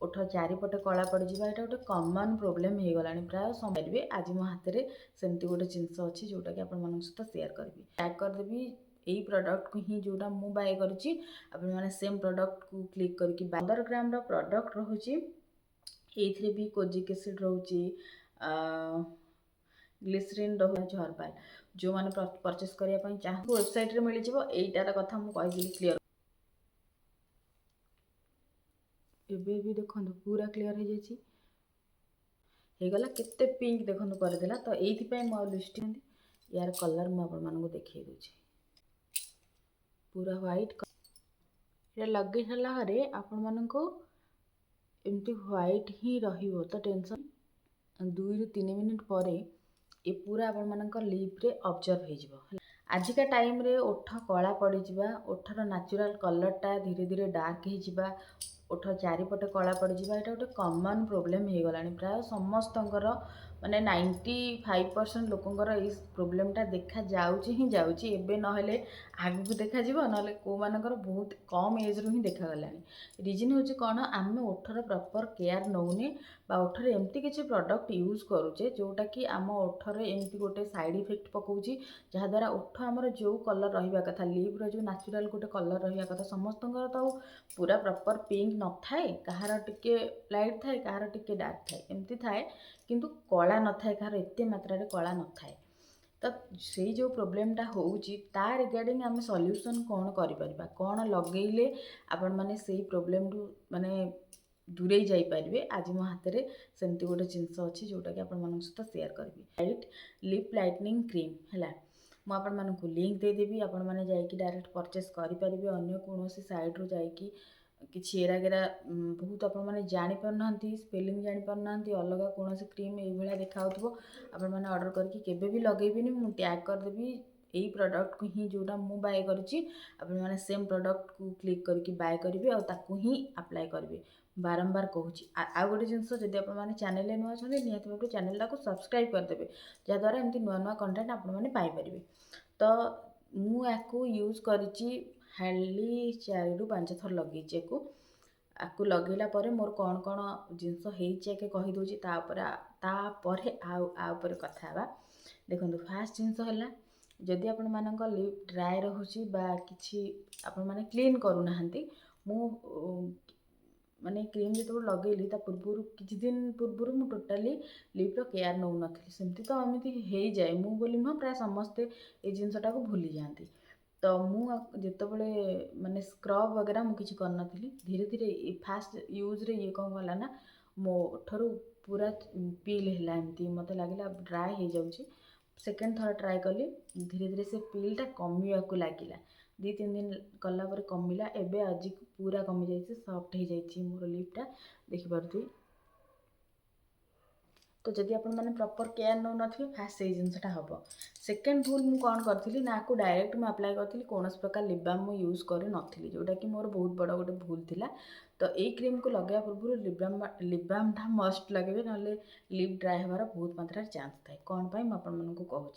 ओठ चारिपटे कला पड़जा यहाँ गोटे कमन प्रोब्लेम हो गला प्राय समझे आज मो हाथ में सेमती गोटे जिनस अच्छी जोटा कि आप सहित सेयार करी टैग करदेवी यही प्रडक्ट को ही जोटा मुझे बाय कर सेम प्रडक्ट को क्लिक करके 15 ग्राम प्रडक्ट रोचे ये भी कोजिक एसिड रोचे ग्लिसरीन रोचे हर्बाल जो मैंने परचेस करने चाहूँ वेबसाइट रे मिल जाव यहीटार कथा मुझे कहीदेली क्लीयर एबे भी देखो पूरा क्लीयर हो गला केते पिंक देखो करदेला तो ये लिस्टिंग यार कलर मुझे देखा दूसरी पूरा व्हाइट ये लगे सारा आपण मानक एमती व्हाइट ही रहिबो तो टेंशन 2 ରୁ 3 मिनिट पर ये पूरा आपण मानक लिप रे ऑब्जर्व हो आजिका टाइम रे ओठ कला पड़जा ओठर नेचुरल कलरटा धीरे धीरे डार्क हो ओठ चारिपटे कला पड़जा यहाँ गोटे कमन प्रोब्लेम हो गला प्राय समस्त माने 95% लोकंर ये प्रोब्लेमटा देखा जाऊँच ही जाऊँची एबे नहले आगु देखा ना कौ मानकर बहुत कम एज रू ही देखा रिजन हूँ कौन आम ओठर प्रॉपर केयर नौने ओठर एमती किसी प्रोडक्ट यूज करुचे जोटा कि आम ओठर एमती गोटे साइड इफेक्ट पकाउची जहाँद्वारा ओठ आमर जो कलर रहा कथा लिप्र जो नेचुरल गोटे कलर रहा कथा समस्त तो पूरा प्रॉपर पिंक न थाए कहार टिके लाइट थाए कहार टिके डार्क थाए एमती थाए किंतु कला न थाए कहार एते मात्रा रे कला न थाए तो से जो प्रोब्लेमटा होउची ता रिगार्डिंग आम सॉल्यूशन कौन करिपरिबा कौन लगेइले आपण माने से प्रोब्लेम रु माने दूरे जाई पारिबे आज मो हाथ में सेमती गोटे जिनस अच्छी जोटा कि आपण सहित सेयार करी लाइट लिप लाइटनिंग क्रीम है मुझे लिंक देदेवी आपण मैंने जाकि डायरेक्ट परचेस करेंगे अन्य कौन साइड रू जाकि किसी एरागेरा बहुत आपने जापारना स्पेलिंग जापारना अलग कौन क्रीम ये देखा आपने ऑर्डर करके केबे भी लगेबिनी मुझे टैग करदेवी यही प्रडक्ट को ही जोटा मुझे बाय कर सेम प्रडक्ट को क्लिक करके बाय करेंगे और ही अप्लाई करेंगे बारंबार कहूँ आउ गोटे जिनस जब आप चैनल नुआ अच्छा निहत भाव चैनल को सब्सक्राइब करदे जहाँद्वारा एमती नुआ नुआ कंटेंट आपने पाइपर तो मुझे यूज करी हार्डली 4 ରୁ 5 थर लगे आपको लगेला पर मोर कौन कौन जिनस होके कहीदे तापर कथा देखो फास्ट जिनस है जदि आपण मानक लिप ड्राए रोचे कि आपण मैंने क्लीन करूना मु माने क्रीम जो लगेली पूर्व किसी दिन पूर्व मुझे टोटाली लिप्र केयर नौ नी सेमती तो एमती हो जाए मुझे बोली नुह प्राय समस्ते ये जिनसटा को भूली जाती तो मुझे माने स्क्रब वगैरह मुझे करनी धीरे धीरे फास्ट यूज रे ये कौन गला ना मो ओठरू पूरा पील है एमती मत लगे ड्राए हो जाऊँगी सेकेंड थर ट्राए कली धीरे धीरे से पीलटा कमिया को लगिला 2-3 दिन कलापर कमिला एबे आज पूरा कमी जाइए सॉफ्ट हो जाइए मोर लिपटा देखिपे तो जदि आपण मैंने प्रॉपर केयर नौ नी फास्ट से जिनसटा हम सेकेंड भूल मुझे कौन करी ना को डायरेक्ट मुझे अप्लाई करी कौन प्रकार लिप बाम मुझे यूज कर नी जोटा कि मोर बहुत बड़ गोटे भूल थिला तो यही क्रीम को लगे पूर्व लिप बामटा मस्ट लगे ना लिप ड्राए हमार बहुत मात्रा चान्स थाए कौन पाई मुझे कहूँ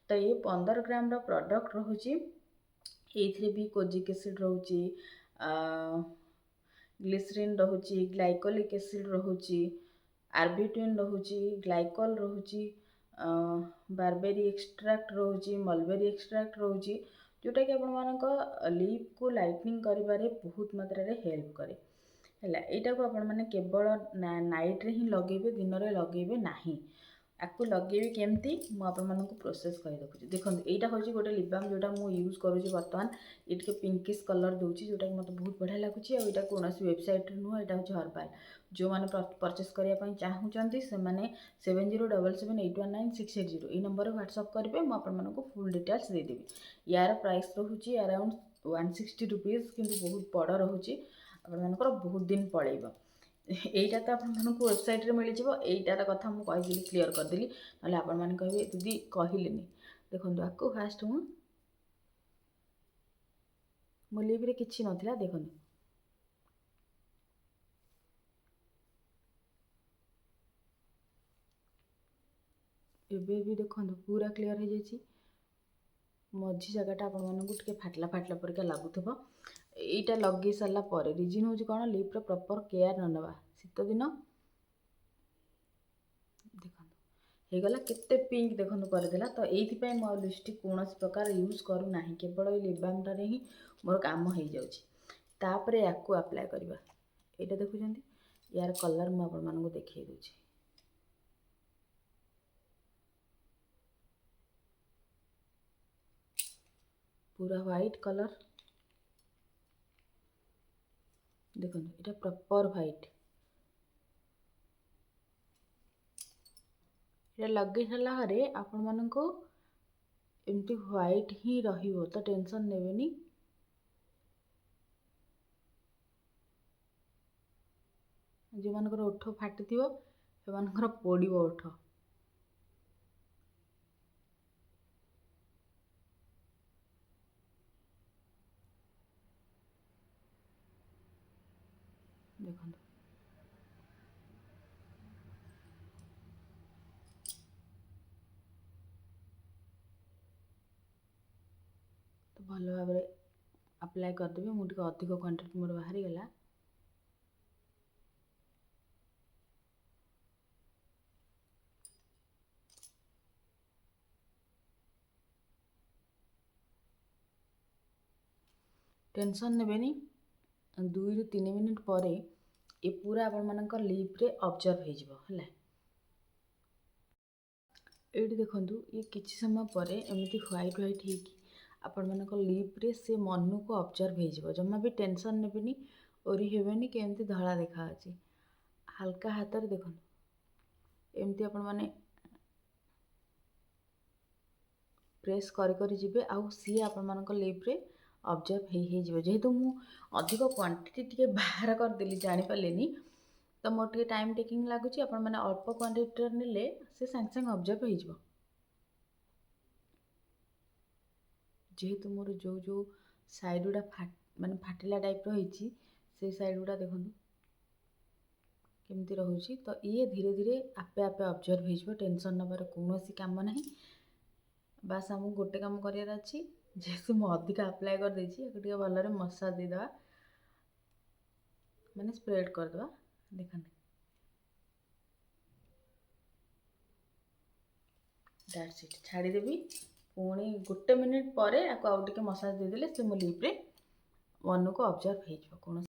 तो ये 15 ग्राम प्रडक्ट रोचे ये भी कोजिक एसिड रोचे ग्लिसरीन रोचे ग्लाइकोलिक एसिड रोचे आर्बिट्विन रोचे ग्लाइकल रोचे बारबेरी एक्सट्रैक्ट रोचे मलबेरी एक्सट्रैक्ट रोचे जोटा कि आपण लिप को लाइटनिंग करिबारे बहुत मात्रा रे हेल्प करे यहाँ को आपण मैंने केवल नाइट रे ही लगेबे दिन रे लगेबे नाही आपको लगेबे केमती मुझे प्रोसेस कर देखो यहाँ हूँ गोटे लिप बाम जोटा मुझे यूज करुँच बर्तमान ये पिंकिश कलर दूसरी जोटा कि मतलब बहुत बढ़िया लगुच यहाँ कौन वेबसाइट नुह यहाँ हूँ हर्बाल जो मैंने परचेस करने चाहूँगी से 7077819680 ये नंबर व्हाट्सअप करेंगे मुझे फुल डिटेल्स देदेवी यार प्राइस रोचे अराउंड 160 रुपीज़ किंतु बहुत बड़ रोचे आपंकर बहुत दिन पड़ेब यहीटा तो आपको वेबसाइट रे मिल जाव यहीटार कथा मुझे कहीदेली क्लीयर करदेली ना आपण मैंने कहे दीदी कहलेनी देखो आपको फास्ट मो लिप रे किछि नथिला देखो एबे भी देखो पूरा क्लीयर हो जाइए मझी जगहटा आपण मानक फाटला फाटला परिका लगुव এইটা ଲଗେଇ ସାରିଲା ପରେ ରିଜିନ୍ ହେଉଛି କ'ଣ, ଲିପ୍ର ପ୍ରପର୍ କେୟାର ନ ନେବା। ଶୀତ ଦିନ ଦେଖନ୍ତୁ ହେଇଗଲା କେତେ ପିଙ୍କ ଦେଖନ୍ତୁ କରିଦେଲା। ତ ଏଇଥିପାଇଁ ମୁଁ ଆଉ ଲିପଷ୍ଟିକ୍ କୌଣସି ପ୍ରକାର ୟୁଜ୍ କରୁନାହିଁ, କେବଳ ଏଇ ଲିପ୍ ବାମ୍ଟାରେ ହିଁ ମୋର କାମ ହେଇଯାଉଛି। ତାପରେ ୟାକୁ ଆପ୍ଲାଏ କରିବା। ଏଇଟା ଦେଖୁଛନ୍ତି, ୟାର କଲର୍ ମୁଁ ଆପଣମାନଙ୍କୁ ଦେଖେଇ ଦେଉଛି। पूरा व्हाइट कलर देखो, এটা प्रॉपर व्हाइट। এটা लगे सारा हरे आपण मानको एमती व्हाइट ही रहिबो, तो टेंशन नेबेनी। जो मानकर ओठ फाटी थिबो से मानकर पोड़िबो ओठ। देखो तो भल भाव अप्लाई करदेवी। मुझे अधिक क्वांटिटी मोर बाहरी गला। टेंशन नेबेनी, 2 ରୁ 3 मिनिट पर ये पूरा आपण मानकर लिप्रे ऑब्जर्व हो जिवो हला। एठी देखंतु ये किछि समय पर एमती व्हाइट व्हाइट हे कि आपण मानकर लिप्रे से मन को ऑब्जर्व हो जिवो। जम्मा भी टेंशन नेबेनी, ओरी हेबेनी कि एमती धळा देखा अछि। हल्का हाथ रे देखंतु एमती आपण माने प्रेस करी करी जिबे, आउ सी आपण मानकर लिप्रे ऑब्जर्व हो जिवो। जेहेतु मु अधिक क्वांटिटी टिके बाहर कर देली जानि पालेनी, तो मोर टिके टाइम टेकिंग लागुची। आपण माने अल्प क्वांटिटी नेले से संग संग ऑब्जर्व हो जिवो। जेहेतु मोर जो जो साइड गुड़ा माने फाटिला टाइप रही, से साइड गुड़ा देखो केमती रोचे। तो ये धीरे धीरे आपे आपे ऑब्जर्व हो जिवो। टेंशन नबार कौनसी काम नहीं। बास आमको गोटे काम करार अच्छी, जेहेतु मुझे अधिक अप्लाई कर देछि, टे भल मसाज देदेवा, माने स्प्रेड करदेवा। देखने दैट्स इट, छाड़ीदेवी। पुणी गोटे मिनिट पर आउ टे मसाज देदेले से मो लिप्रे मन को ऑब्जर्व हो।